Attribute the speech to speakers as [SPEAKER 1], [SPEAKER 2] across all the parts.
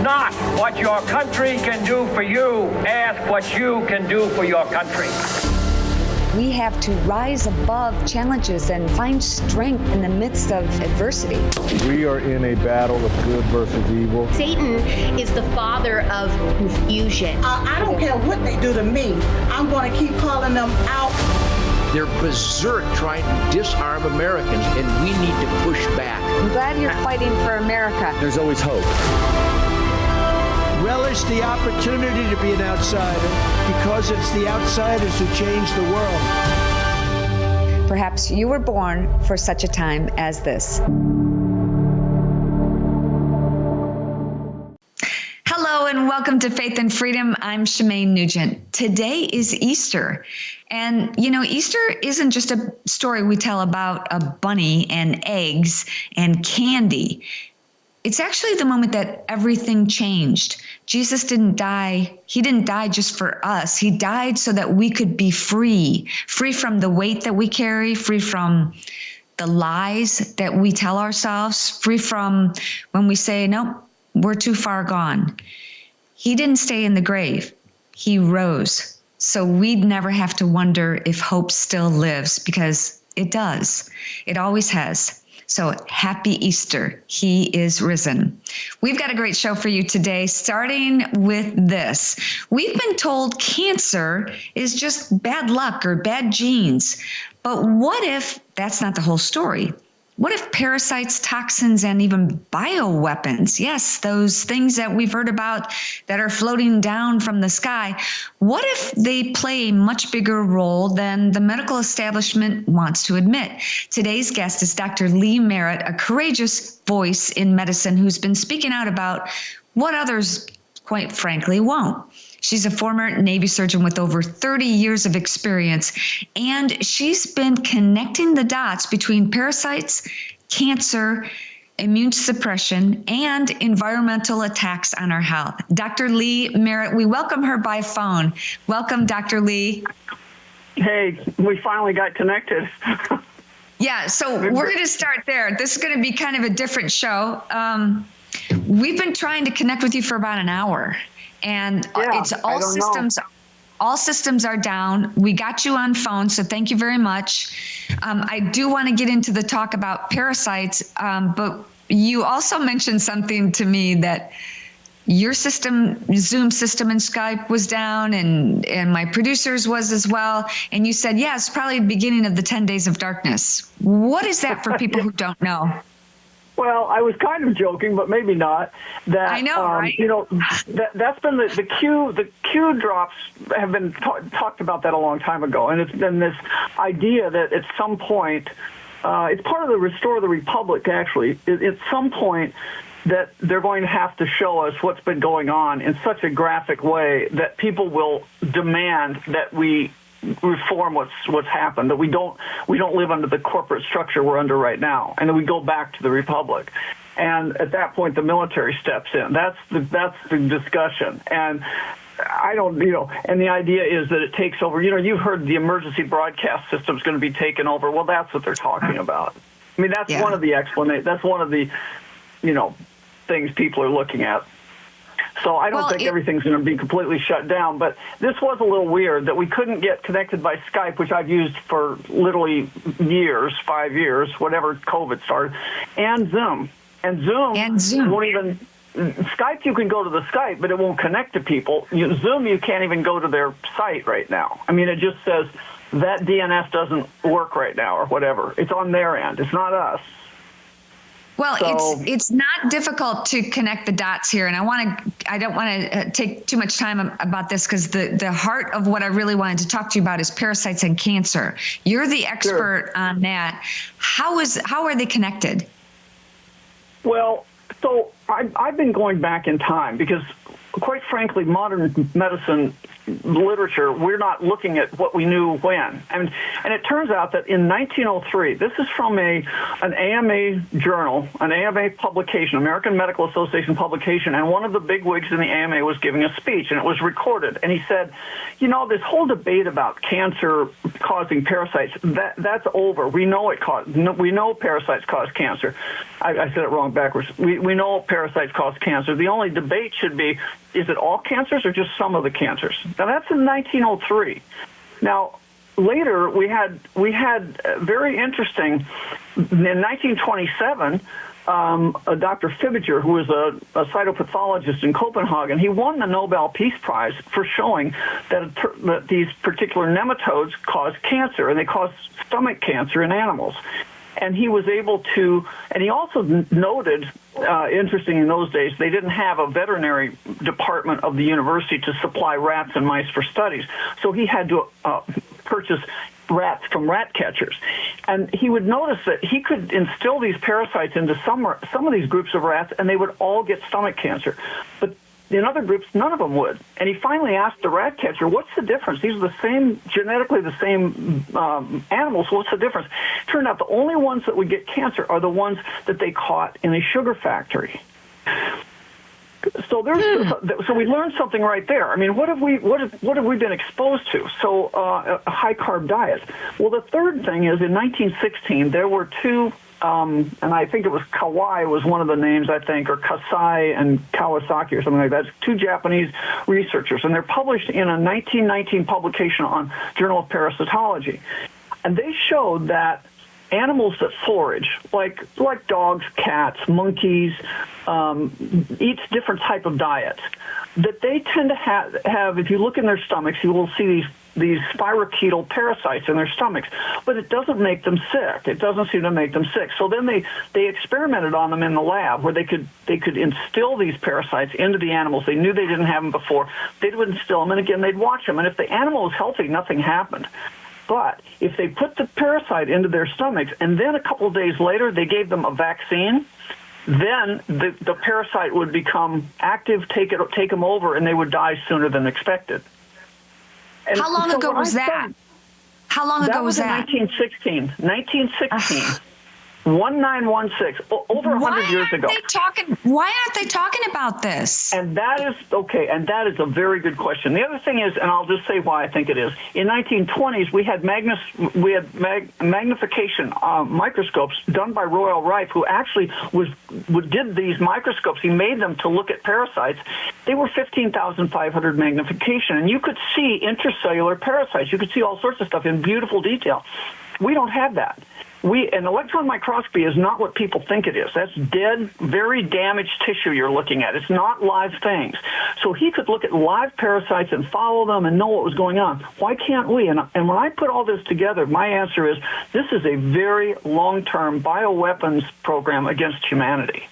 [SPEAKER 1] not what your country can do for you. Ask what you can do for your country.
[SPEAKER 2] We have to rise above challenges and find strength in the midst of adversity.
[SPEAKER 3] We are in a battle of good versus evil.
[SPEAKER 4] Satan is the father of confusion.
[SPEAKER 5] I don't care what they do to me. I'm going to keep calling them out.
[SPEAKER 6] They're berserk trying to disarm Americans, and we need to push back.
[SPEAKER 2] I'm glad you're fighting for America.
[SPEAKER 3] There's always hope.
[SPEAKER 7] Relish the opportunity to be an outsider, because it's the outsiders who change the world.
[SPEAKER 2] Perhaps you were born for such a time as this. Hello and welcome to Faith and Freedom. I'm Shemane Nugent. Today is Easter. And, you know, Easter isn't just a story we tell about a bunny and eggs and candy. It's actually the moment that everything changed. Jesus didn't die. He didn't die just for us. He died so that we could be free from the weight that we carry, free from the lies that we tell ourselves, free from when we say, nope, we're too far gone. He didn't stay in the grave. He rose. So we'd never have to wonder if hope still lives, because it does. It always has. So happy Easter. He is risen. We've got a great show for you today, starting with this. We've been told cancer is just bad luck or bad genes. But what if that's not the whole story? What if parasites, toxins, and even bioweapons, yes, those things that we've heard about that are floating down from the sky, what if they play a much bigger role than the medical establishment wants to admit? Today's guest is Dr. Lee Merritt, a courageous voice in medicine who's been speaking out about what others, quite frankly, won't. She's a former Navy surgeon with over 30 years of experience, and she's been connecting the dots between parasites, cancer, immune suppression, and environmental attacks on our health. Dr. Lee Merritt, we welcome her by phone. Welcome, Dr. Lee.
[SPEAKER 8] Hey, we finally got connected.
[SPEAKER 2] Yeah, so we're going to start there. This is going to be kind of a different show. We've been trying to connect with you for about an hour. And it's all systems are down. We got you on phone, so thank you very much. I do want to get into the talk about parasites, but you also mentioned something to me that your system, Zoom system and Skype was down, and my producers was as well. And you said, yeah, it's probably the beginning of the 10 days of darkness. What is that for people who don't know?
[SPEAKER 8] Well, I was kind of joking, but maybe not. That
[SPEAKER 2] I know, right?
[SPEAKER 8] You know, that's been the Q. The Q drops have been talked about that a long time ago, and it's been this idea that at some point, it's part of the Restore the Republic. Actually, at some point, that they're going to have to show us what's been going on in such a graphic way that people will demand that we reform what's happened, that we don't live under the corporate structure we're under right now, and that we go back to the republic. And at that point, the military steps in. That's the discussion. And I don't, and the idea is that it takes over. You've heard the emergency broadcast system is going to be taken over. Well, that's what they're talking about. I mean, that's one of the explanations. That's one of the, things people are looking at. So I don't think everything's going to be completely shut down, but this was a little weird that we couldn't get connected by Skype, which I've used for literally years, 5 years, whatever COVID started, and Zoom. And Zoom won't even... Skype, you can go to the Skype, but it won't connect to people. Zoom, you can't even go to their site right now. I mean, it just says that DNS doesn't work right now or whatever. It's on their end. It's not us.
[SPEAKER 2] Well, it's not difficult to connect the dots here, and I don't want to take too much time about this, because the heart of what I really wanted to talk to you about is parasites and cancer. You're the expert on that. How are they connected?
[SPEAKER 8] Well, so I've been going back in time because, quite frankly, modern medicine literature, we're not looking at what we knew when. And it turns out that in 1903, this is from an AMA journal, an AMA publication, American Medical Association publication, and one of the bigwigs in the AMA was giving a speech, and it was recorded. And he said, you know, this whole debate about cancer causing parasites, that's over. We know we know parasites cause cancer. I said it wrong backwards. We know parasites cause cancer. The only debate should be, is it all cancers or just some of the cancers? Now, that's in 1903. Now, later, we had very interesting, in 1927, Dr. Fibiger, who was a cytopathologist in Copenhagen, he won the Nobel Peace Prize for showing that these particular nematodes cause cancer, and they cause stomach cancer in animals. And he was able to, and he also noted, interesting in those days, they didn't have a veterinary department of the university to supply rats and mice for studies. So he had to purchase rats from rat catchers. And he would notice that he could instill these parasites into some of these groups of rats, and they would all get stomach cancer. But in other groups, none of them would. And he finally asked the rat catcher, what's the difference? These are the same, genetically the same animals, so what's the difference? Turned out the only ones that would get cancer are the ones that they caught in a sugar factory. So so we learned something right there. I mean, what have we been exposed to? So a high carb diet. Well, the third thing is in 1916 there were two. And I think it was Kawai was one of the names, I think, or Kasai and Kawasaki or something like that. It's two Japanese researchers, and they're published in a 1919 publication on Journal of Parasitology. And they showed that animals that forage, like dogs, cats, monkeys, eat different type of diets, that they tend to have, if you look in their stomachs, you will see these spirochetal parasites in their stomachs, but it doesn't make them sick. It doesn't seem to make them sick. So then they experimented on them in the lab where they could instill these parasites into the animals. They knew they didn't have them before. They would instill them, and again, they'd watch them. And if the animal was healthy, nothing happened. But if they put the parasite into their stomachs, and then a couple of days later they gave them a vaccine, then the parasite would become active, take them over, and they would die sooner than expected. And
[SPEAKER 2] how long ago was that? How long ago was that?
[SPEAKER 8] 1916. 1916. 1916. Over 100 years ago.
[SPEAKER 2] Why aren't they talking about this?
[SPEAKER 8] And that is okay. And that is a very good question. The other thing is, and I'll just say why I think it is. In 1920s, we had magnification microscopes done by Royal Rife, who actually did these microscopes. He made them to look at parasites. They were 15,500 magnification, and you could see intracellular parasites. You could see all sorts of stuff in beautiful detail. We don't have that. An electron microscopy is not what people think it is. That's dead, very damaged tissue you're looking at. It's not live things. So he could look at live parasites and follow them and know what was going on. Why can't we? And when I put all this together, my answer is this is a very long-term bioweapons program against humanity.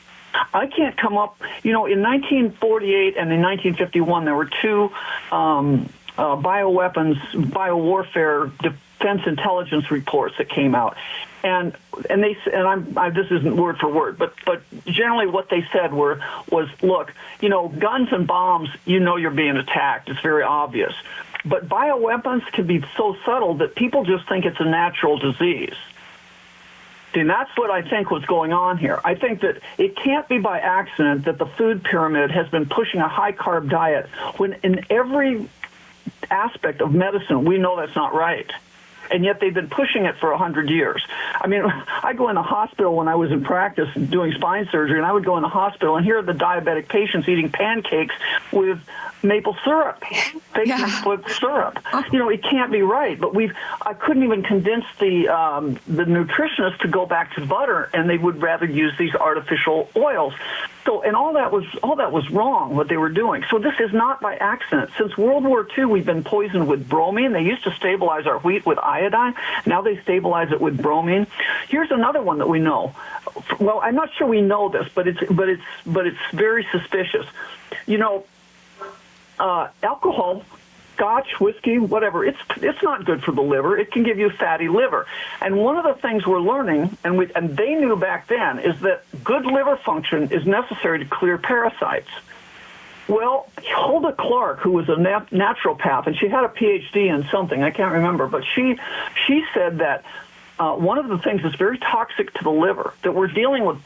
[SPEAKER 8] I can't come up, in 1948 and in 1951, there were two biowarfare defense intelligence reports that came out. And this isn't word for word, but generally what they said was, look, guns and bombs, you're being attacked. It's very obvious. But bioweapons can be so subtle that people just think it's a natural disease. And that's what I think was going on here. I think that it can't be by accident that the food pyramid has been pushing a high-carb diet when in every aspect of medicine we know that's not right. And yet they've been pushing it for 100 years. I mean, I go in the hospital when I was in practice doing spine surgery, and I would go in the hospital, and here are the diabetic patients eating pancakes with maple syrup, with syrup. It can't be right. But I couldn't even convince the nutritionists to go back to butter, and they would rather use these artificial oils. So, and all that was wrong, what they were doing. So this is not by accident. Since World War II, we've been poisoned with bromine. They used to stabilize our wheat with iodine. Now they stabilize it with bromine. Here's another one that we know. Well, I'm not sure we know this, but it's very suspicious. Alcohol, Scotch, whiskey, whatever, it's not good for the liver. It can give you fatty liver. And one of the things we're learning, and they knew back then, is that good liver function is necessary to clear parasites. Well, Hulda Clark, who was a naturopath, and she had a PhD in something, I can't remember, but she said that one of the things that's very toxic to the liver, that we're dealing with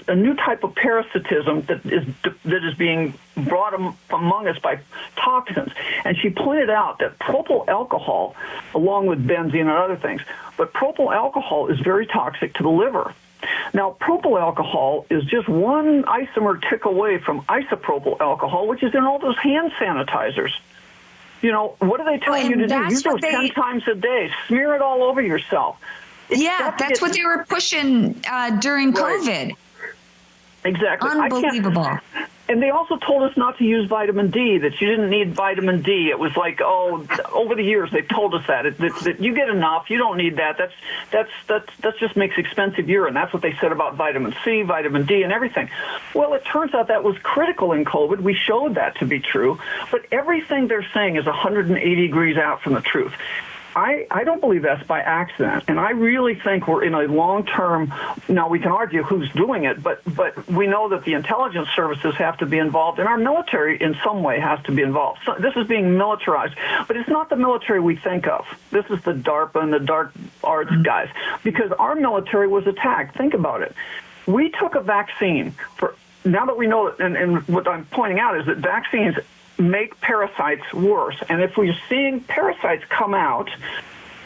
[SPEAKER 8] a new type of parasitism that is being brought among us by toxins. And she pointed out that propyl alcohol, along with benzene and other things, but propyl alcohol is very toxic to the liver. Now, propyl alcohol is just one isomer tick away from isopropyl alcohol, which is in all those hand sanitizers. You know, what are they telling you to do? Use those 10 times a day. Smear it all over yourself.
[SPEAKER 2] That's what they were pushing during COVID.
[SPEAKER 8] Exactly.
[SPEAKER 2] Unbelievable.
[SPEAKER 8] And they also told us not to use vitamin D, that you didn't need vitamin D. It was like, over the years they've told us that you get enough, you don't need that. That just makes expensive urine. That's what they said about vitamin C, vitamin D, and everything. Well, it turns out that was critical in COVID. We showed that to be true. But everything they're saying is 180 degrees out from the truth. I don't believe that's by accident, and I really think we're in a long-term. Now we can argue who's doing it, but we know that the intelligence services have to be involved, and our military in some way has to be involved. So this is being militarized, but it's not the military we think of. This is the DARPA and the dark arts guys, because our military was attacked. Think about it. We took a vaccine for. Now that we know that, and what I'm pointing out is that vaccines make parasites worse. And if we're seeing parasites come out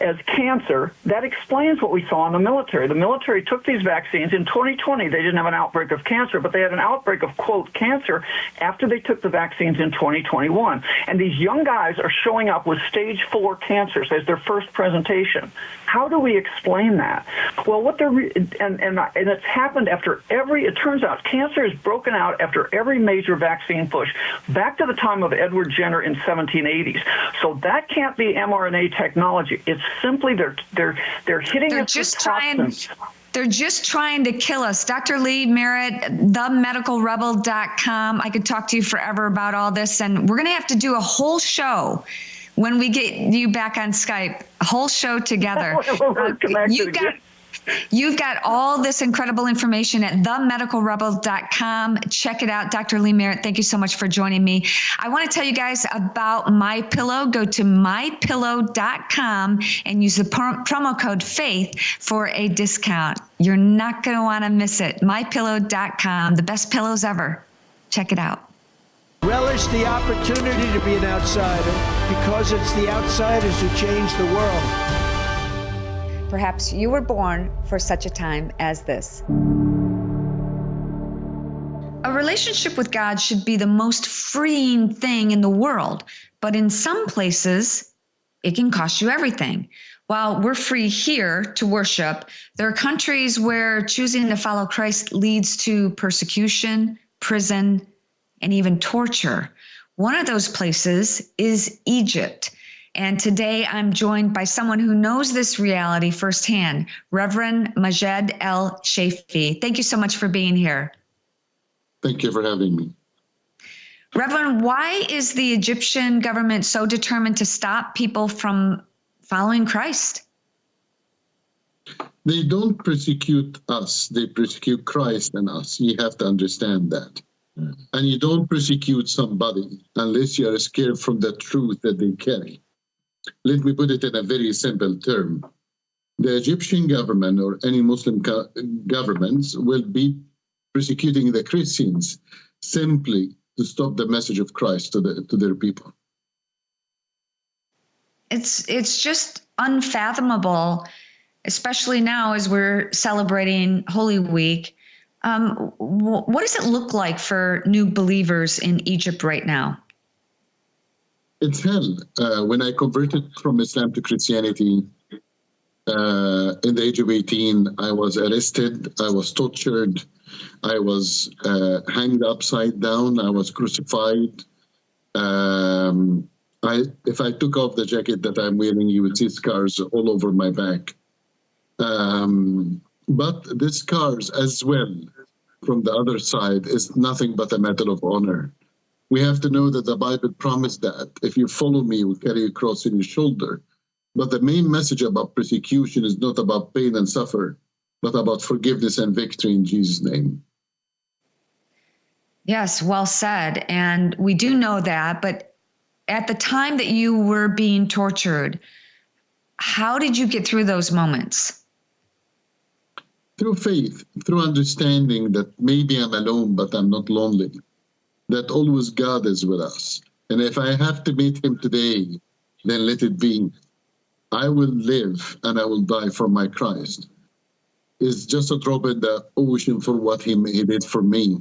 [SPEAKER 8] as cancer, that explains what we saw in the military. The military took these vaccines. In 2020, they didn't have an outbreak of cancer, but they had an outbreak of, quote, cancer after they took the vaccines in 2021. And these young guys are showing up with stage 4 cancers as their first presentation. How do we explain that? Well, what and it's happened after it turns out cancer is broken out after every major vaccine push, back to the time of Edward Jenner in 1780s. So that can't be mRNA technology. It's simply they're hitting us with toxins.
[SPEAKER 2] They're just trying to kill us. Dr. Lee Merritt, themedicalrebel.com. I could talk to you forever about all this, and we're going to have to do a whole show when we get you back on Skype, a whole show together. You've got all this incredible information at themedicalrebel.com. Check it out. Dr. Lee Merritt, thank you so much for joining me. I want to tell you guys about MyPillow. Go to mypillow.com and use the promo code FAITH for a discount. You're not going to want to miss it. mypillow.com, the best pillows ever. Check it out.
[SPEAKER 7] Relish the opportunity to be an outsider, because it's the outsiders who change the world.
[SPEAKER 2] Perhaps you were born for such a time as this. A relationship with God should be the most freeing thing in the world, but in some places, it can cost you everything. While we're free here to worship, there are countries where choosing to follow Christ leads to persecution, prison, and even torture. One of those places is Egypt. And today I'm joined by someone who knows this reality firsthand, Reverend Majed El Shafie. Thank you so much for being here.
[SPEAKER 9] Thank you for having me.
[SPEAKER 2] Reverend, why is the Egyptian government so determined to stop people from following Christ?
[SPEAKER 9] They don't persecute us. They persecute Christ and us. You have to understand that. And you don't persecute somebody unless you are scared from the truth that they carry. Let me put it in a very simple term. The Egyptian government or any Muslim governments will be persecuting the Christians simply to stop the message of Christ to their people.
[SPEAKER 2] It's just unfathomable, especially now as we're celebrating Holy Week. What does it look like for new believers in Egypt right now?
[SPEAKER 9] It's hell. When I converted from Islam to Christianity in the age of 18, I was arrested, I was tortured, I was hanged upside down, I was crucified. If I took off the jacket that I'm wearing, you would see scars all over my back. But the scars as well, from the other side, is nothing but a matter of honor. We have to know that the Bible promised that if you follow me, you will carry a cross on your shoulder. But the main message about persecution is not about pain and suffer, but about forgiveness and victory in Jesus' name.
[SPEAKER 2] Yes, well said. And we do know that, but at the time that you were being tortured, how did you get through those moments?
[SPEAKER 9] Through faith, through understanding that maybe I'm alone, but I'm not lonely, that always God is with us. And if I have to meet him today, then let it be. I will live and I will die for my Christ. It's just a drop in the ocean for what he did for me.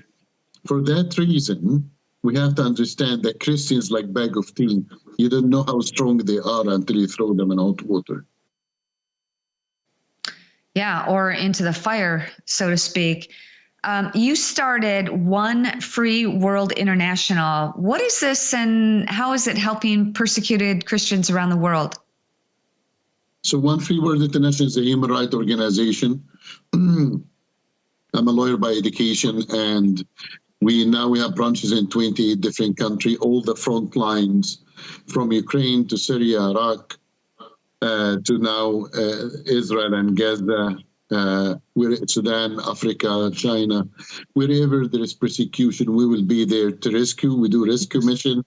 [SPEAKER 9] For that reason, we have to understand that Christians like bag of tea. You don't know how strong they are until you throw them in hot water.
[SPEAKER 2] Yeah, or into the fire, so to speak. You started One Free World International. What is this and how is it helping persecuted Christians around the world?
[SPEAKER 9] So One Free World International is a human rights organization. I'm a lawyer by education, and we have branches in 28 different countries, all the front lines, from Ukraine to Syria, Iraq, to now Israel and Gaza, Sudan, Africa, China. Wherever there is persecution, we will be there to rescue. We do rescue mission,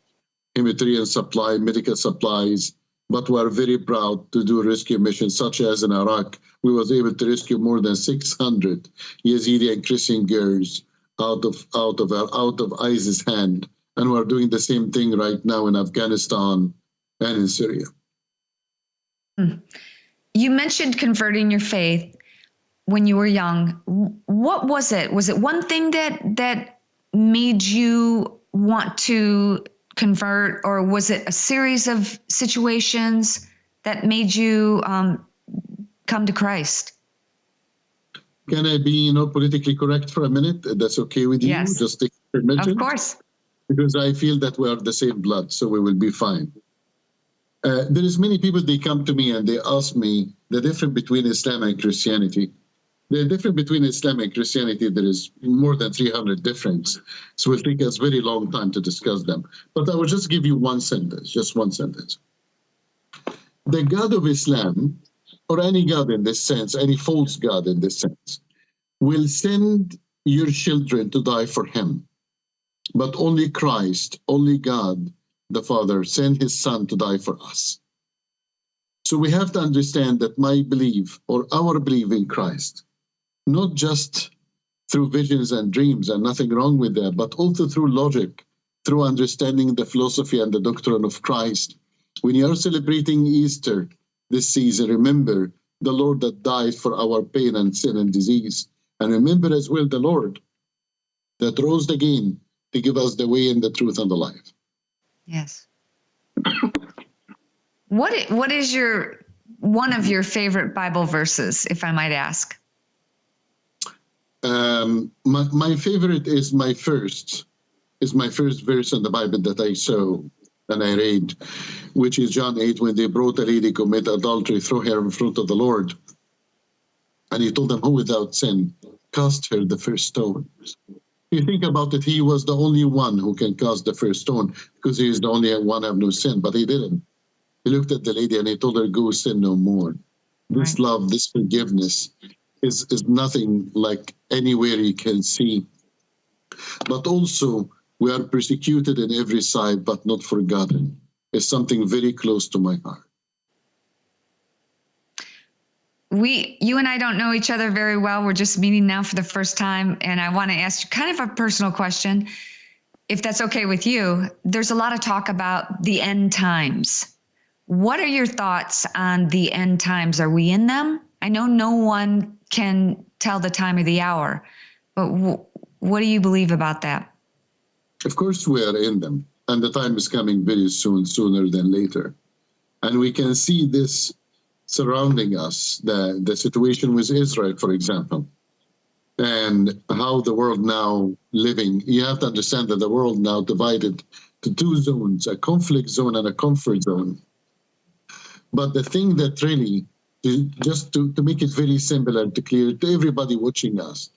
[SPEAKER 9] humanitarian supply, medical supplies, but we are very proud to do rescue missions, such as in Iraq. We was able to rescue more than 600 Yazidi and Christian girls out of ISIS' hand, and we're doing the same thing right now in Afghanistan and in Syria.
[SPEAKER 2] You mentioned converting your faith when you were young. What was it? Was it one thing that made you want to convert, or was it a series of situations that made you come to Christ?
[SPEAKER 9] Can I be, politically correct for a minute? That's okay with you?
[SPEAKER 2] Yes.
[SPEAKER 9] Just take permission?
[SPEAKER 2] Of course.
[SPEAKER 9] Because I feel that we are the same blood, so we will be fine. There is many people, they come to me and they ask me the difference between Islam and Christianity. The difference between Islam and Christianity, there is more than 300 differences. So it will take us a very long time to discuss them. But I will just give you one sentence, just one sentence. The God of Islam, or any God in this sense, any false God in this sense, will send your children to die for him. But only Christ, only God, the Father, sent his Son to die for us. So we have to understand that my belief, or our belief in Christ, not just through visions and dreams, and nothing wrong with that, but also through logic, through understanding the philosophy and the doctrine of Christ. When you are celebrating Easter this season, remember the Lord that died for our pain and sin and disease. And remember as well the Lord that rose again to give us the way and the truth and the life.
[SPEAKER 2] Yes. What is one of your favorite Bible verses, if I might ask?
[SPEAKER 9] My favorite is my first verse in the Bible that I saw and I read, which is John 8, when they brought a lady commit adultery, throw her in front of the Lord. And he told them, who without sin cast her the first stone. You think about it, he was the only one who can cast the first stone because he is the only one who have no sin, but he didn't. He looked at the lady and he told her, go sin no more. This love, this forgiveness is nothing like anywhere you can see. But also, we are persecuted in every side, but not forgotten. It's something very close to my heart.
[SPEAKER 2] You and I don't know each other very well. We're just meeting now for the first time. And I want to ask you kind of a personal question, if that's okay with you. There's a lot of talk about the end times. What are your thoughts on the end times? Are we in them? I know no one can tell the time or the hour, but what do you believe about that?
[SPEAKER 9] Of course we are in them, and the time is coming very soon, sooner than later. And we can see this surrounding us, the situation with Israel, for example, and how the world now living. You have to understand that the world now divided to two zones, a conflict zone and a comfort zone. But the thing that really, just to make it very simple and to clear to everybody watching us,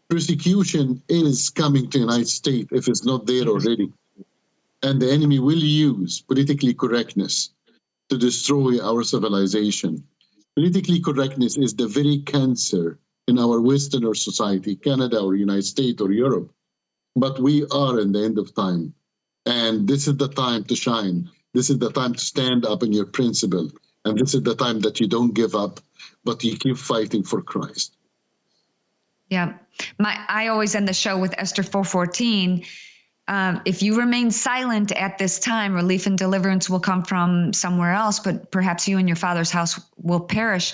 [SPEAKER 9] persecution is coming to the United States if it's not there already. And the enemy will use politically correctness to destroy our civilization. Politically correctness is the very cancer in our Western society, Canada or United States or Europe. But we are in the end of time. And this is the time to shine. This is the time to stand up in your principle. And this is the time that you don't give up, but you keep fighting for Christ.
[SPEAKER 2] Yeah. I always end the show with Esther 4:14. If you remain silent at this time, relief and deliverance will come from somewhere else, but perhaps you and your Father's house will perish.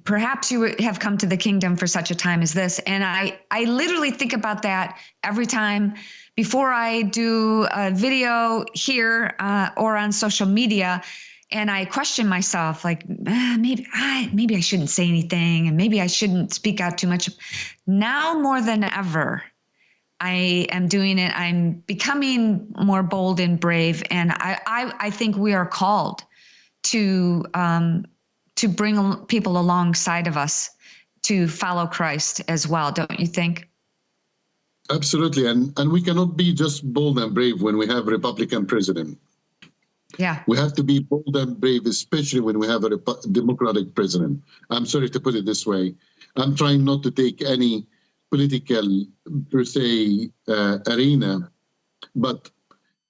[SPEAKER 2] Perhaps you have come to the kingdom for such a time as this. And I literally think about that every time before I do a video here or on social media. And I question myself, like, maybe I shouldn't say anything, and maybe I shouldn't speak out too much. Now more than ever, I am doing it. I'm becoming more bold and brave. And I think we are called to bring people alongside of us to follow Christ as well. Don't you think?
[SPEAKER 9] Absolutely. And we cannot be just bold and brave when we have a Republican president.
[SPEAKER 2] Yeah.
[SPEAKER 9] We have to be bold and brave, especially when we have a Democratic president. I'm sorry to put it this way. I'm trying not to take any political, per se, arena, but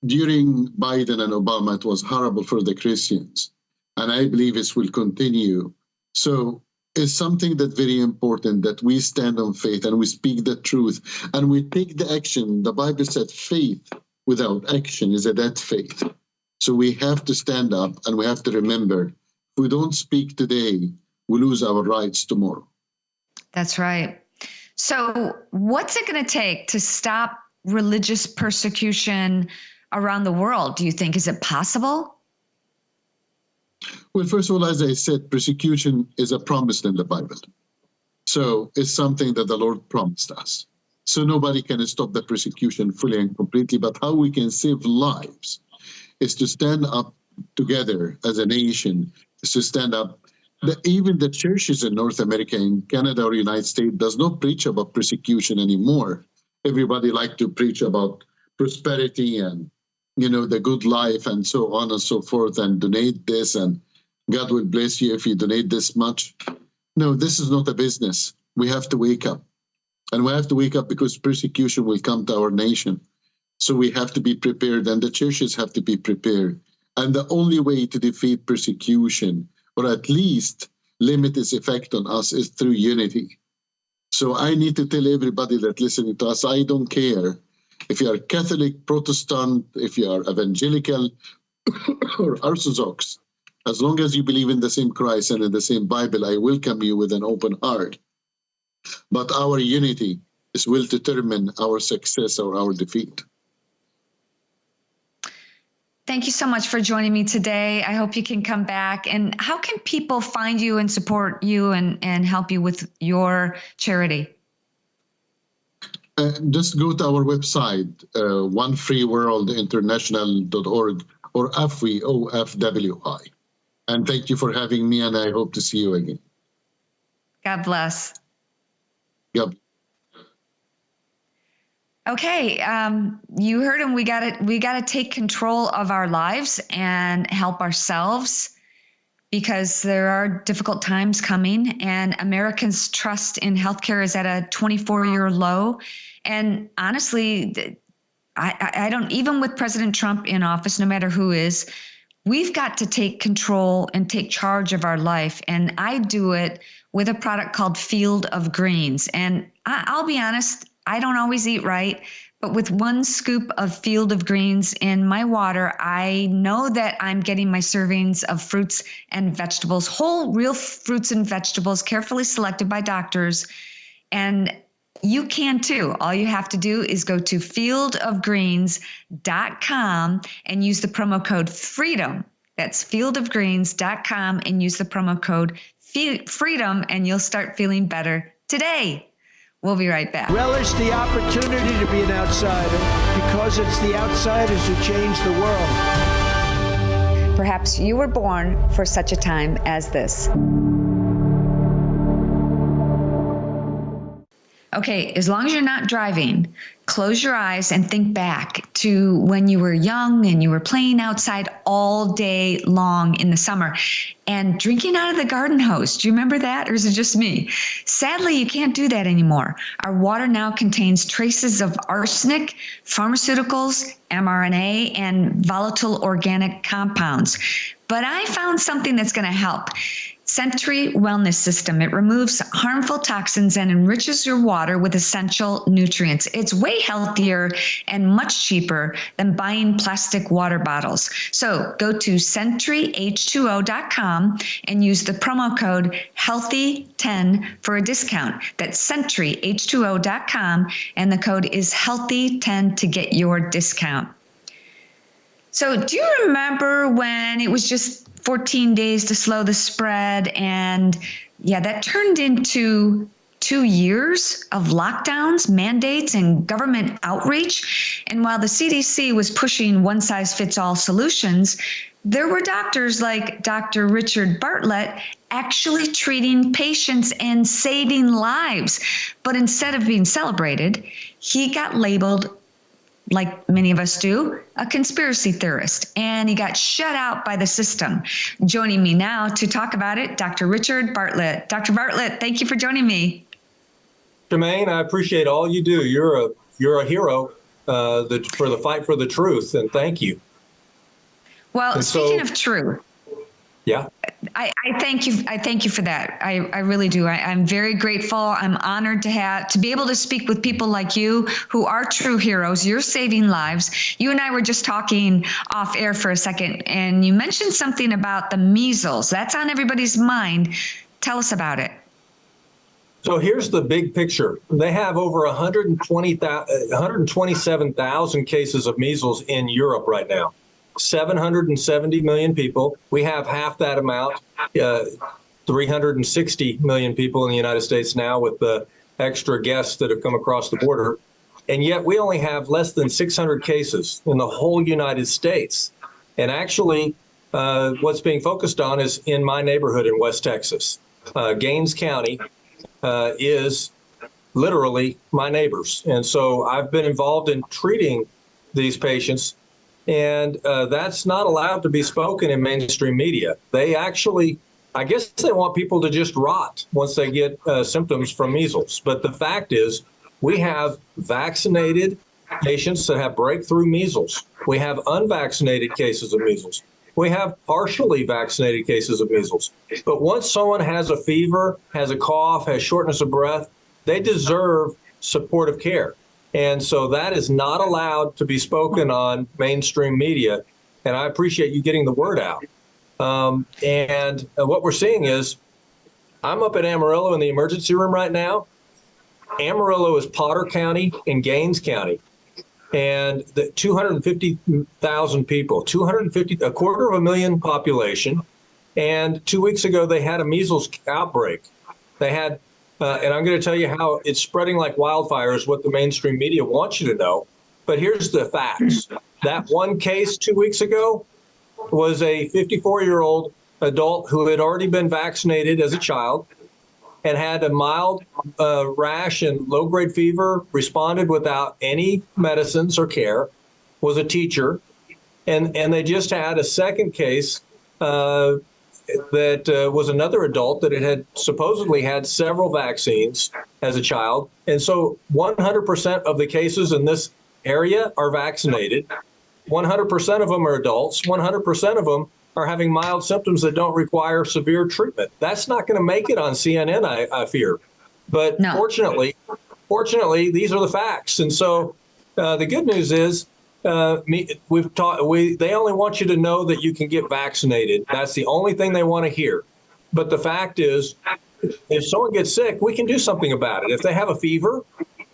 [SPEAKER 9] during Biden and Obama, it was horrible for the Christians. And I believe this will continue. So it's something that's very important that we stand on faith and we speak the truth and we take the action. The Bible said faith without action is a dead faith. So we have to stand up and we have to remember, if we don't speak today, we lose our rights tomorrow.
[SPEAKER 2] That's right. So what's it going to take to stop religious persecution around the world, do you think? Is it possible?
[SPEAKER 9] Well, first of all, as I said, persecution is a promise in the Bible. So it's something that the Lord promised us. So nobody can stop the persecution fully and completely, but how we can save lives is to stand up together as a nation, is to stand up. Even the churches in North America, in Canada or United States, does not preach about persecution anymore. Everybody like to preach about prosperity and, the good life and so on and so forth, and donate this and God will bless you if you donate this much. No, this is not a business. We have to wake up. And we have to wake up because persecution will come to our nation. So we have to be prepared, and the churches have to be prepared. And the only way to defeat persecution, or at least limit its effect on us, is through unity. So I need to tell everybody that listening to us, I don't care if you are Catholic, Protestant, if you are evangelical or Orthodox. As long as you believe in the same Christ and in the same Bible, I welcome you with an open heart. But our unity will determine our success or our defeat.
[SPEAKER 2] Thank you so much for joining me today. I hope you can come back. And how can people find you and support you and help you with your charity?
[SPEAKER 9] Just go to our website, onefreeworldinternational.org or AFWI, OFWI. And thank you for having me, and I hope to see you again.
[SPEAKER 2] God bless.
[SPEAKER 9] Yep.
[SPEAKER 2] Okay, you heard him. We got to take control of our lives and help ourselves, because there are difficult times coming, and Americans' trust in healthcare is at a 24-year low. And honestly, I don't, even with President Trump in office, no matter who is, we've got to take control and take charge of our life. And I do it with a product called Field of Greens. And I'll be honest, I don't always eat right, but with one scoop of Field of Greens in my water, I know that I'm getting my servings of fruits and vegetables, whole, real fruits and vegetables, carefully selected by doctors. And you can too. All you have to do is go to fieldofgreens.com and use the promo code FREEDOM. That's fieldofgreens.com and use the promo code FREEDOM, and you'll start feeling better today. We'll be right back.
[SPEAKER 7] Relish the opportunity to be an outsider, because it's the outsiders who change the world.
[SPEAKER 2] Perhaps you were born for such a time as this. Okay, as long as you're not driving, close your eyes and think back to when you were young and you were playing outside all day long in the summer and drinking out of the garden hose. Do you remember that, or is it just me? Sadly, you can't do that anymore. Our water now contains traces of arsenic, pharmaceuticals, mRNA, and volatile organic compounds. But I found something that's going to help. Century Wellness System. It removes harmful toxins and enriches your water with essential nutrients. It's way healthier and much cheaper than buying plastic water bottles. So go to CenturyH2O.com and use the promo code HEALTHY10 for a discount. That's CenturyH2O.com, and the code is HEALTHY10 to get your discount. So do you remember when it was just 14 days to slow the spread? And yeah, that turned into 2 years of lockdowns, mandates, and government outreach. And while the CDC was pushing one-size-fits-all solutions, there were doctors like Dr. Richard Bartlett actually treating patients and saving lives. But instead of being celebrated, he got labeled, like many of us do, a conspiracy theorist, and he got shut out by the system. Joining me now to talk about it, Dr. Richard Bartlett. Dr. Bartlett, thank you for joining me.
[SPEAKER 10] Shemane, I appreciate all you do. You're a hero for the fight for the truth, and thank you.
[SPEAKER 2] Well, speaking of truth,
[SPEAKER 10] yeah,
[SPEAKER 2] I thank you. I thank you for that. I really do. I'm very grateful. I'm honored to be able to speak with people like you who are true heroes. You're saving lives. You and I were just talking off air for a second, and you mentioned something about the measles. That's on everybody's mind. Tell us about it.
[SPEAKER 10] So here's the big picture. They have over 127,000 cases of measles in Europe right now. 770 million people. We have half that amount, 360 million people in the United States now with the extra guests that have come across the border. And yet we only have less than 600 cases in the whole United States. And actually, what's being focused on is in my neighborhood in West Texas. Gaines County is literally my neighbors. And so I've been involved in treating these patients. And that's not allowed to be spoken in mainstream media. They actually, I guess they want people to just rot once they get symptoms from measles. But the fact is, we have vaccinated patients that have breakthrough measles. We have unvaccinated cases of measles. We have partially vaccinated cases of measles. But once someone has a fever, has a cough, has shortness of breath, they deserve supportive care. And so that is not allowed to be spoken on mainstream media. And I appreciate you getting the word out. And what we're seeing is, I'm up at Amarillo in the emergency room right now. Amarillo is Potter County and Gaines County. And the 250,000 people, a 250,000 population. And 2 weeks ago, they had a measles outbreak. They had and I'm going to tell you how it's spreading like wildfire is what the mainstream media wants you to know. But here's the facts. That one case 2 weeks ago was a 54-year-old adult who had already been vaccinated as a child and had a mild rash and low-grade fever, responded without any medicines or care, was a teacher. And they just had a second case that was another adult that had supposedly had several vaccines as a child. And so 100% of the cases in this area are vaccinated. 100% of them are adults. 100% of them are having mild symptoms that don't require severe treatment. That's not going to make it on CNN, I fear. But no. Fortunately, these are the facts. And so the good news is, they only want you to know that you can get vaccinated. That's the only thing they want to hear. But the fact is, if someone gets sick, we can do something about it. If they have a fever,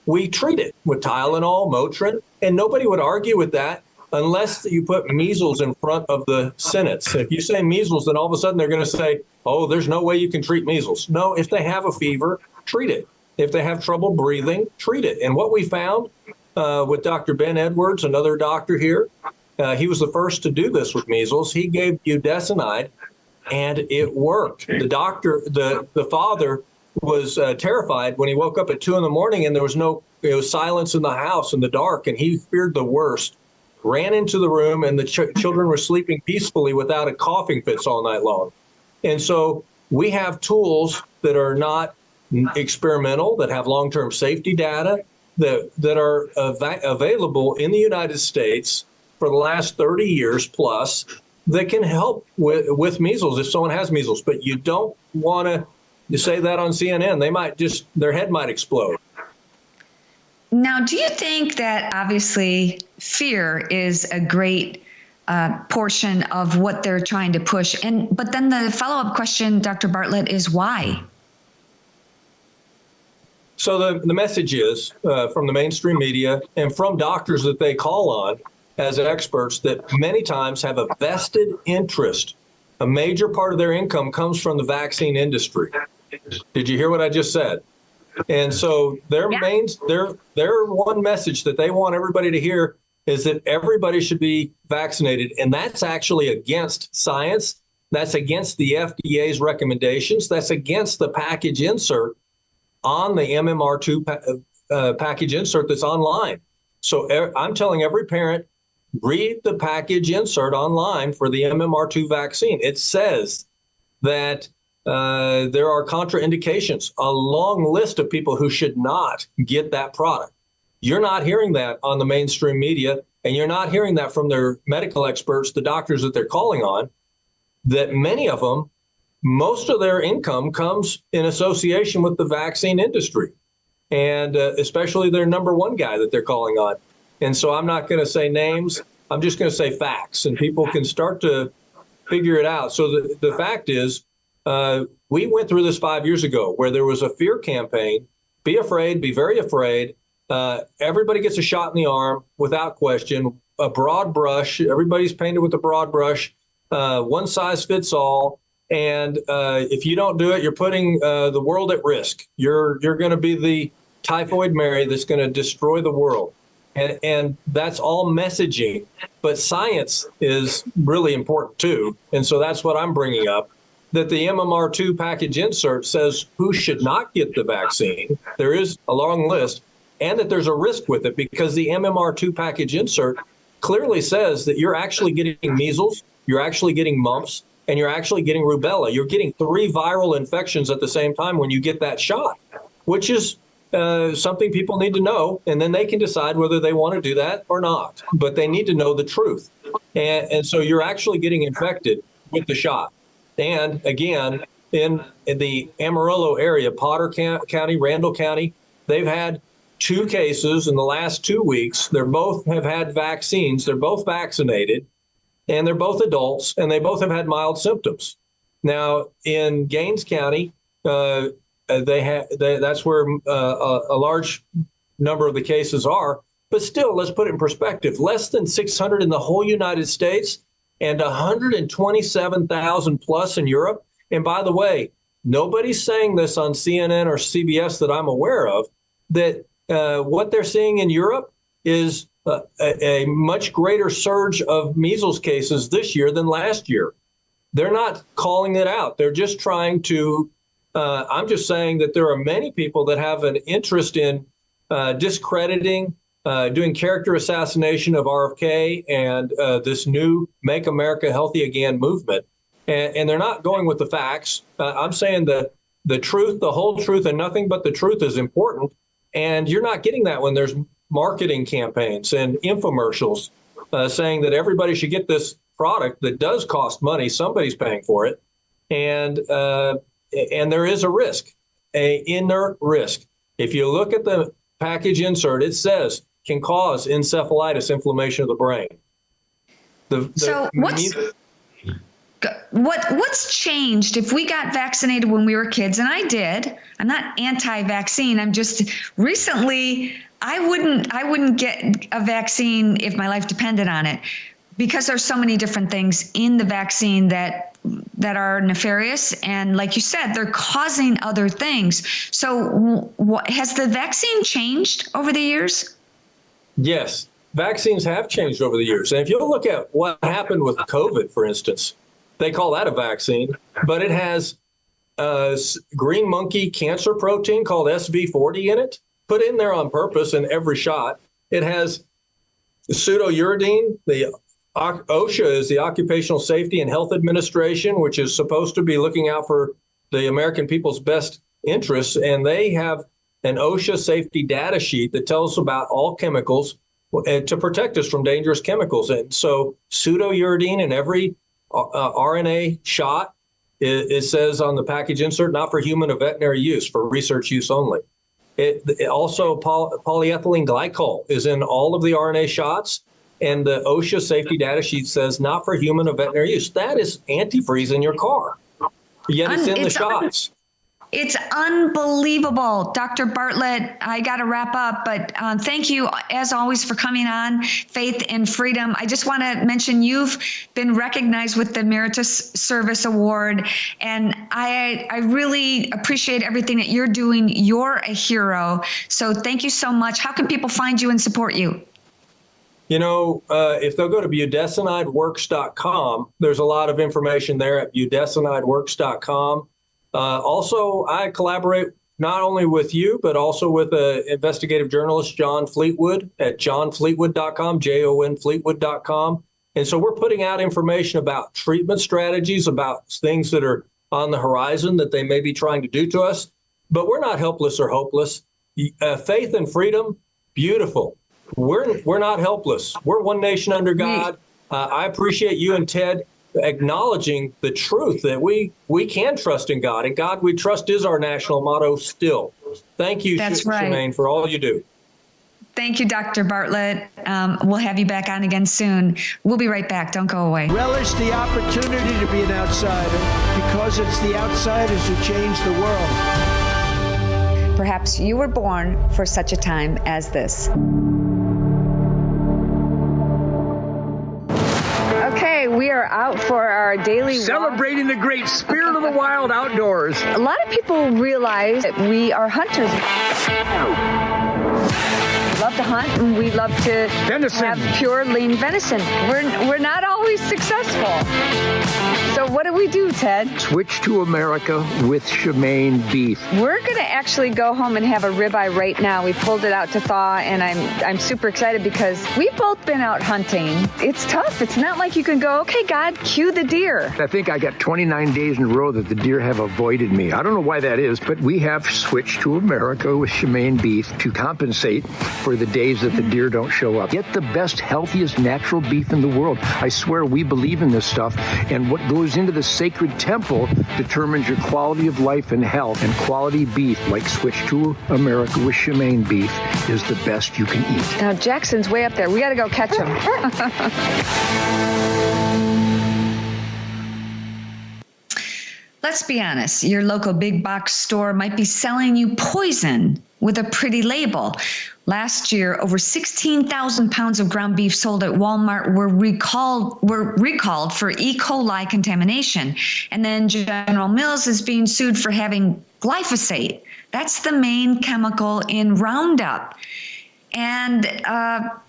[SPEAKER 10] we treat it with Tylenol, Motrin, and nobody would argue with that unless you put measles in front of the sentence. If you say measles, then all of a sudden they're going to say, oh, there's no way you can treat measles. No, if they have a fever, treat it. If they have trouble breathing, treat it. And what we found with Dr. Ben Edwards, another doctor here, he was the first to do this with measles. He gave budesonide, and it worked. The doctor, the father was terrified when he woke up at 2 a.m. and there was silence in the house in the dark, and he feared the worst. Ran into the room, and the children were sleeping peacefully without a coughing fits all night long. And so we have tools that are not experimental, that have long-term safety data, that are available in the United States for the last 30 years plus, that can help with measles if someone has measles. But you don't want to say that on CNN. They might their head might explode.
[SPEAKER 2] Now, do you think that obviously fear is a great portion of what they're trying to push? But then the follow-up question, Dr. Bartlett, is why?
[SPEAKER 10] So the message is from the mainstream media and from doctors that they call on as experts that many times have a vested interest. A major part of their income comes from the vaccine industry. Did you hear what I just said? And so their one message that they want everybody to hear is that everybody should be vaccinated. And that's actually against science. That's against the FDA's recommendations. That's against the package insert on the MMR2 package insert that's online. So I'm telling every parent, read the package insert online for the MMR2 vaccine. It says that there are contraindications, a long list of people who should not get that product. You're not hearing that on the mainstream media, and you're not hearing that from their medical experts, the doctors that they're calling on, that many of them, most of their income comes in association with the vaccine industry, and especially their number one guy that they're calling on. And so I'm not going to say names. I'm just going to say facts, and people can start to figure it out. So the fact is, we went through this 5 years ago where there was a fear campaign. Be afraid, be very afraid. Everybody gets a shot in the arm without question. A broad brush. Everybody's painted with a broad brush. One size fits all. And if you don't do it, you're putting the world at risk. You're going to be the typhoid Mary that's going to destroy the world. And that's all messaging. But science is really important, too. And so that's what I'm bringing up, that the MMR2 package insert says who should not get the vaccine. There is a long list, and that there's a risk with it because the MMR2 package insert clearly says that you're actually getting measles, you're actually getting mumps, and you're actually getting rubella. You're getting 3 viral infections at the same time when you get that shot, which is something people need to know, and then they can decide whether they want to do that or not. But they need to know the truth. And so you're actually getting infected with the shot. And again, in the Amarillo area, Potter County, Randall County, they've had 2 cases in the last 2 weeks. They both have had vaccines. They're both vaccinated, and they're both adults, and they both have had mild symptoms. Now, in Gaines County, that's where a large number of the cases are. But still, let's put it in perspective. Less than 600 in the whole United States and 127,000 plus in Europe. And by the way, nobody's saying this on CNN or CBS that I'm aware of, that what they're seeing in Europe is a much greater surge of measles cases this year than last year. They're not calling it out. They're just trying to, I'm just saying that there are many people that have an interest in discrediting, doing character assassination of RFK and this new Make America Healthy Again movement. And they're not going with the facts. I'm saying that the truth, the whole truth, and nothing but the truth is important. And you're not getting that when there's marketing campaigns and infomercials saying that everybody should get this product that does cost money. Somebody's paying for it. And there is a risk, an inert risk. If you look at the package insert, it says can cause encephalitis, inflammation of the brain.
[SPEAKER 2] What's changed? If we got vaccinated when we were kids, and I did, I'm not anti-vaccine. I'm just recently, I wouldn't get a vaccine if my life depended on it, because there's so many different things in the vaccine that are nefarious. And like you said, they're causing other things. So has the vaccine changed over the years?
[SPEAKER 10] Yes, vaccines have changed over the years. And if you look at what happened with COVID, for instance, they call that a vaccine, but it has green monkey cancer protein called SV40 in it, put in there on purpose in every shot. It has pseudouridine. The OSHA is the Occupational Safety and Health Administration, which is supposed to be looking out for the American people's best interests. And they have an OSHA safety data sheet that tells us about all chemicals to protect us from dangerous chemicals. And so pseudouridine in every RNA shot, it says on the package insert, not for human or veterinary use, for research use only. It also, polyethylene glycol is in all of the RNA shots, and the OSHA safety data sheet says not for human or veterinary use. That is antifreeze in your car, yet it's in the shots.
[SPEAKER 2] It's unbelievable. Dr. Bartlett, I got to wrap up, but thank you, as always, for coming on Faith and Freedom. I just want to mention you've been recognized with the Emeritus Service Award, and I really appreciate everything that you're doing. You're a hero. So thank you so much. How can people find you and support you?
[SPEAKER 10] You know, if they'll go to budesonideworks.com, there's a lot of information there at budesonideworks.com. Also, I collaborate not only with you, but also with investigative journalist John Fleetwood at johnfleetwood.com, JONFleetwood.com. And so we're putting out information about treatment strategies, about things that are on the horizon that they may be trying to do to us. But we're not helpless or hopeless. Faith and freedom, beautiful. We're not helpless. We're one nation under God. I appreciate you and Ted acknowledging the truth that we can trust in God, and God we trust is our national motto still. Thank you, Shemane, for all you do.
[SPEAKER 2] Thank you, Dr. Bartlett. We'll have you back on again soon. We'll be right back. Don't go away.
[SPEAKER 7] Relish the opportunity to be an outsider, because it's the outsiders who change the world.
[SPEAKER 2] Perhaps you were born for such a time as this. Okay, we are out for our daily
[SPEAKER 11] celebrating the great spirit of the wild outdoors.
[SPEAKER 2] A lot of people realize that we are hunters. We love to hunt, and we love to have pure, lean venison. We're not always successful. So what do we do, Ted?
[SPEAKER 6] Switch to America with shemane beef.
[SPEAKER 2] We're going to actually go home and have a ribeye right now. We pulled it out to thaw, and I'm super excited because we've both been out hunting. It's tough. It's not like you can go, okay, God, cue the deer.
[SPEAKER 6] I think I got 29 days in a row that the deer have avoided me. I don't know why that is, but we have switched to America with shemane beef to compensate for the days that the deer don't show up. Get the best, healthiest, natural beef in the world. I swear we believe in this stuff, and what goes into the sacred temple determines your quality of life and health. And quality beef, like Switch to America with shemane beef, is the best you can eat.
[SPEAKER 2] Now, Jackson's way up there. We got to go catch him. Let's be honest. Your local big box store might be selling you poison with a pretty label. Last year, over 16,000 pounds of ground beef sold at Walmart were recalled for E. coli contamination. And then General Mills is being sued for having glyphosate. That's the main chemical in Roundup. And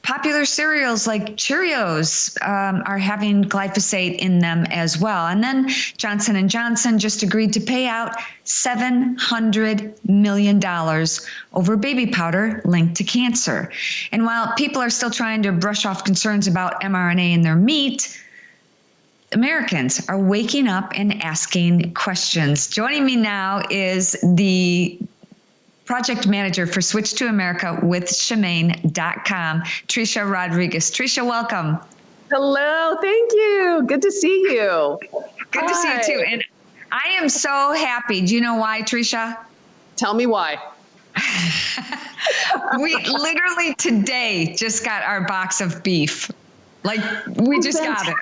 [SPEAKER 2] popular cereals like Cheerios are having glyphosate in them as well. And then Johnson & Johnson just agreed to pay out $700 million over baby powder linked to cancer. And while people are still trying to brush off concerns about mRNA in their meat, Americans are waking up and asking questions. Joining me now is the project manager for Switch to America with shemane.com, Tresha Rodriguez. Tresha, welcome.
[SPEAKER 12] Hello, thank you. Good to see you.
[SPEAKER 2] Good to see you too. And I am so happy. Do you know why, Tresha?
[SPEAKER 12] Tell me why.
[SPEAKER 2] We literally today just got our box of beef. Like, we just got it.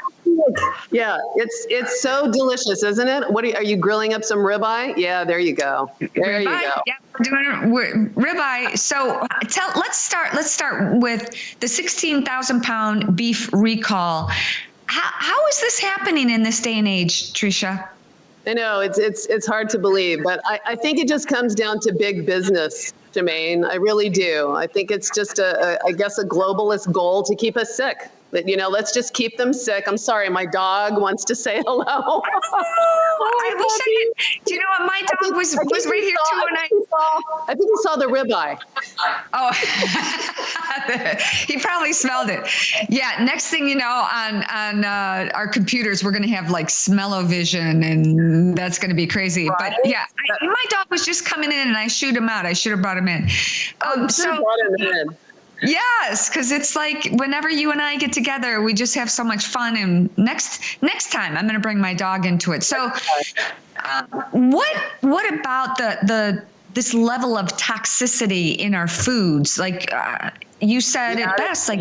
[SPEAKER 12] Yeah, it's so delicious, isn't it? Are you grilling up some ribeye? Yeah, there you go. There you go.
[SPEAKER 2] Yeah, we're doing ribeye. So let's start with the 16,000 pound beef recall. How is this happening in this day and age, Tresha?
[SPEAKER 12] I know it's hard to believe, but I think it just comes down to big business, Shemane. I really do. I think it's just a globalist goal to keep us sick. But, let's just keep them sick. I'm sorry, my dog wants to say hello.
[SPEAKER 2] I wish I could. Do you know what? My dog was right here too, and
[SPEAKER 12] I think he saw the ribeye.
[SPEAKER 2] Oh, he probably smelled it. Yeah. Next thing you know, on our computers, we're going to have like smell-o-vision, and that's going to be crazy. Right? But yeah, my dog was just coming in, and I shoot him out. I should have brought him in. Yes, because it's like whenever you and I get together, we just have so much fun. And next time, I'm going to bring my dog into it. So, what about this level of toxicity in our foods? Like you said it best, like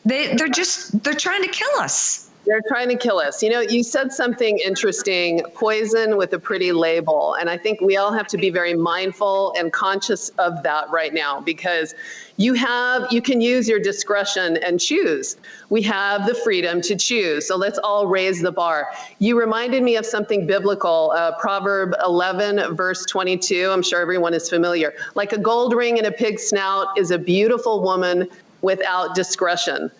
[SPEAKER 2] they're trying to kill us.
[SPEAKER 12] They're trying to kill us. You said something interesting, poison with a pretty label. And I think we all have to be very mindful and conscious of that right now, because you can use your discretion and choose. We have the freedom to choose. So let's all raise the bar. You reminded me of something biblical, Proverb 11, verse 22. I'm sure everyone is familiar. Like a gold ring in a pig's snout is a beautiful woman without discretion.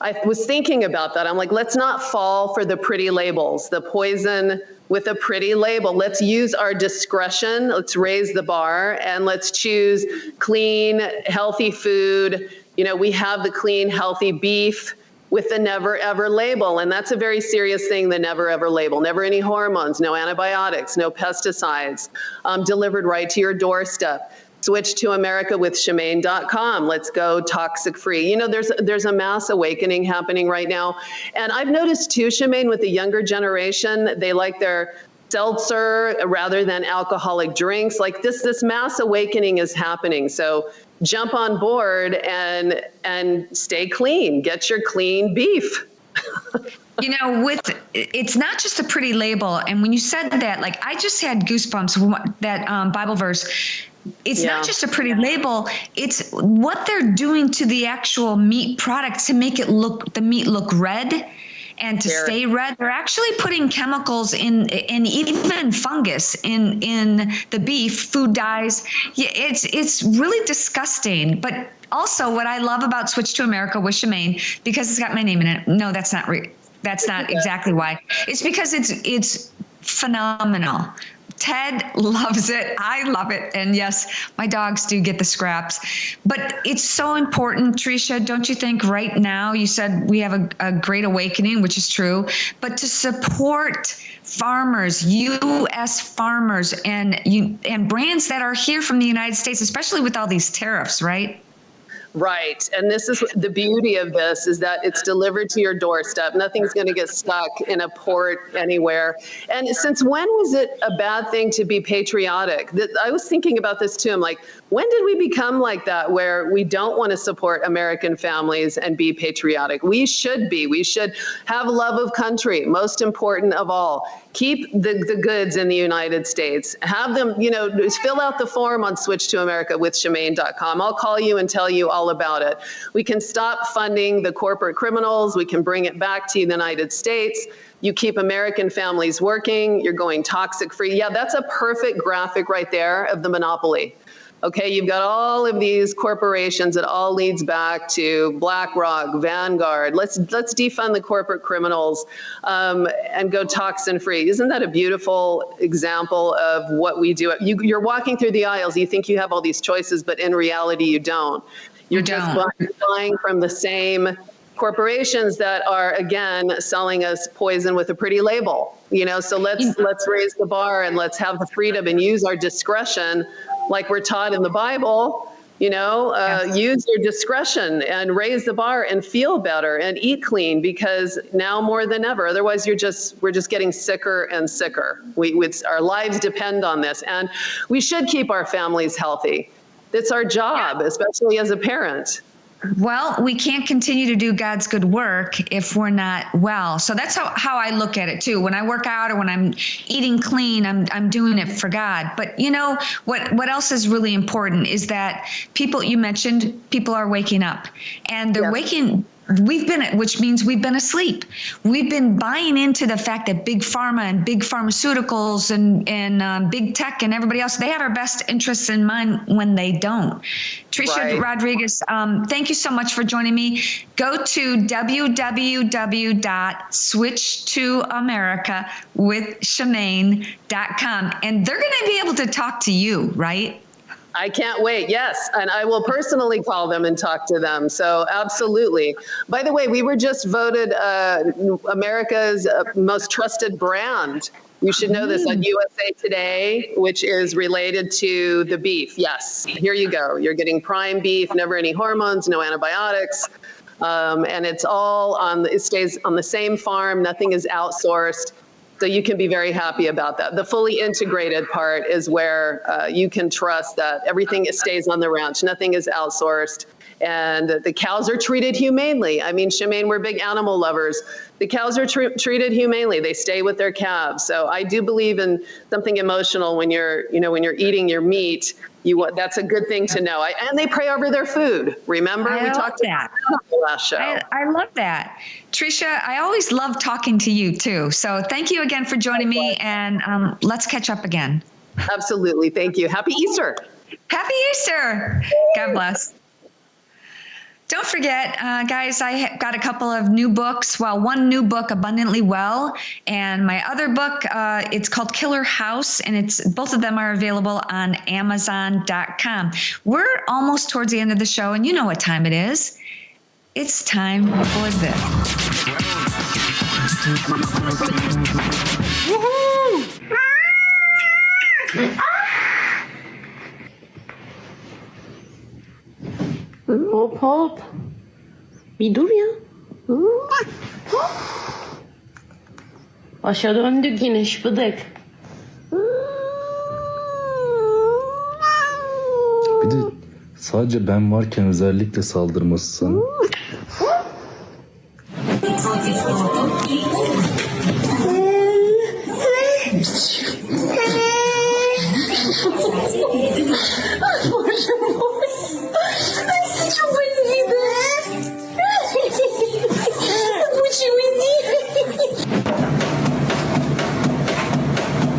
[SPEAKER 12] I was thinking about that. I'm like, let's not fall for the pretty labels, the poison with a pretty label. Let's use our discretion. Let's raise the bar, and let's choose clean, healthy food. We have the clean, healthy beef with the never ever label. And that's a very serious thing, the never ever label. Never any hormones, no antibiotics, no pesticides, delivered right to your doorstep. Switch to America with shemane.com. Let's go toxic free. There's a mass awakening happening right now. And I've noticed too, Shemane, with the younger generation, they like their seltzer rather than alcoholic drinks. Like this mass awakening is happening. So jump on board and stay clean. Get your clean beef.
[SPEAKER 2] It's not just a pretty label. And when you said that, like I just had goosebumps, that Bible verse. It's not just a pretty label. It's what they're doing to the actual meat product to make the meat look red and to stay red. They're actually putting chemicals in, and even fungus in the beef, food dyes. Yeah, it's really disgusting. But also what I love about Switch to America with Shemane, because it's got my name in it. No, that's not exactly why. It's because it's phenomenal. Ted loves it. I love it. And yes, my dogs do get the scraps. But it's so important, Tresha, don't you think right now? You said we have a great awakening, which is true. But to support farmers, U.S. farmers, and brands that are here from the United States, especially with all these tariffs, right?
[SPEAKER 12] Right. And this is the beauty of this, is that it's delivered to your doorstep. Nothing's going to get stuck in a port anywhere. And since when was it a bad thing to be patriotic? I was thinking about this too. I'm like, when did we become like that, where we don't want to support American families and be patriotic? We should be. We should have love of country, most important of all. Keep the goods in the United States. Have them, fill out the form on Switch to America with shemane.com. I'll call you and tell you all about it. We can stop funding the corporate criminals. We can bring it back to the United States. You keep American families working. You're going toxic free. Yeah, that's a perfect graphic right there of the monopoly. Okay, you've got all of these corporations. It all leads back to BlackRock, Vanguard. Let's defund the corporate criminals and go toxin free. Isn't that a beautiful example of what we do? You're walking through the aisles. You think you have all these choices, but in reality, you don't. You're just buying from the same corporations that are, again, selling us poison with a pretty label. So let's raise the bar, and let's have the freedom and use our discretion, like we're taught in the Bible. Use your discretion and raise the bar and feel better and eat clean, because now more than ever, otherwise we're just getting sicker and sicker. Our lives depend on this, and we should keep our families healthy. It's our job, especially as a parent.
[SPEAKER 2] Well, we can't continue to do God's good work if we're not well. So that's how I look at it too. When I work out or when I'm eating clean, I'm doing it for God. But what else is really important is that people, you mentioned, people are waking up, and they're waking which means we've been asleep. We've been buying into the fact that big pharma and big pharmaceuticals and big tech and everybody else, they have our best interests in mind when they don't. Tresha Rodriguez, thank you so much for joining me. Go to www.switchtoamericawithshemane.com, and they're going to be able to talk to you, right?
[SPEAKER 12] I can't wait. Yes. And I will personally call them and talk to them. So absolutely. By the way, we were just voted America's most trusted brand. You should know this on USA Today, which is related to the beef. Yes. Here you go. You're getting prime beef, never any hormones, no antibiotics. And it's all it stays on the same farm. Nothing is outsourced. So you can be very happy about that. The fully integrated part is where you can trust that everything stays on the ranch. Nothing is outsourced. And the cows are treated humanely. I mean, Shemane, we're big animal lovers. The cows are treated humanely. They stay with their calves. So I do believe in something emotional when you're eating your meat. That's a good thing to know. And they pray over their food. Remember, we talked about that on the last show.
[SPEAKER 2] I love that. Tresha, I always love talking to you too. So thank you again for joining me, and let's catch up again.
[SPEAKER 12] Absolutely. Thank you. Happy Easter.
[SPEAKER 2] Happy Easter. God bless. Don't forget, guys, I got a couple of new books. Well, one new book, Abundantly Well, and my other book, it's called Killer House, and both of them are available on Amazon.com. We're almost towards the end of the show, and you know what time it is. It's time for this.
[SPEAKER 13] Woohoo! Hopp, hopp. Bir dur ya. Başa döndük yine şıpıdık.
[SPEAKER 14] Bir de sadece ben varken özellikle saldırmasın.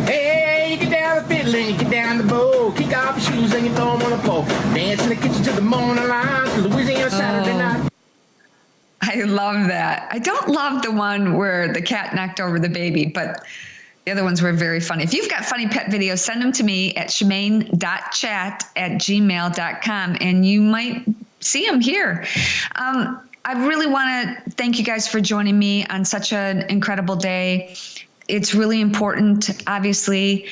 [SPEAKER 15] Hey, you get down the fiddle and you get down the bow. Kick off your shoes and you throw them on the floor. Dance in the kitchen till the morning line. To Louisiana Saturday night.
[SPEAKER 2] I love that. I don't love the one where the cat knocked over the baby, but the other ones were very funny. If you've got funny pet videos, send them to me at shemane.chat@gmail.com, and you might see them here. I really want to thank you guys for joining me on such an incredible day. It's really important. Obviously,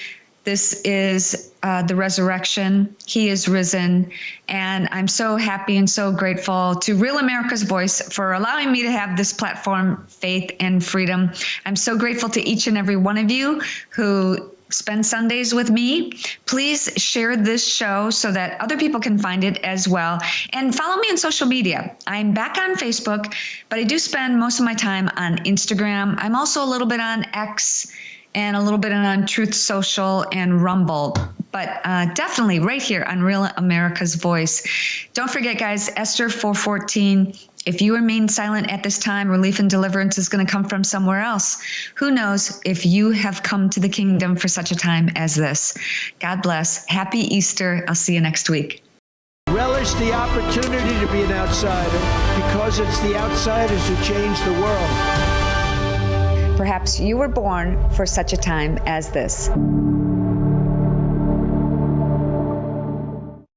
[SPEAKER 2] this is the resurrection. He is risen. And I'm so happy and so grateful to Real America's Voice for allowing me to have this platform, Faith and Freedom. I'm so grateful to each and every one of you who spend Sundays with me. Please share this show so that other people can find it as well. And follow me on social media. I'm back on Facebook, but I do spend most of my time on Instagram. I'm also a little bit on X and a little bit on Truth Social and Rumble, but definitely right here on Real America's Voice. Don't forget, guys, Esther 4:14. If you remain silent at this time, relief and deliverance is going to come from somewhere else. Who knows if you have come to the kingdom for such a time as this. God bless. Happy Easter. I'll see you next week.
[SPEAKER 7] Relish the opportunity to be an outsider, because it's the outsiders who change the world.
[SPEAKER 2] Perhaps you were born for such a time as this.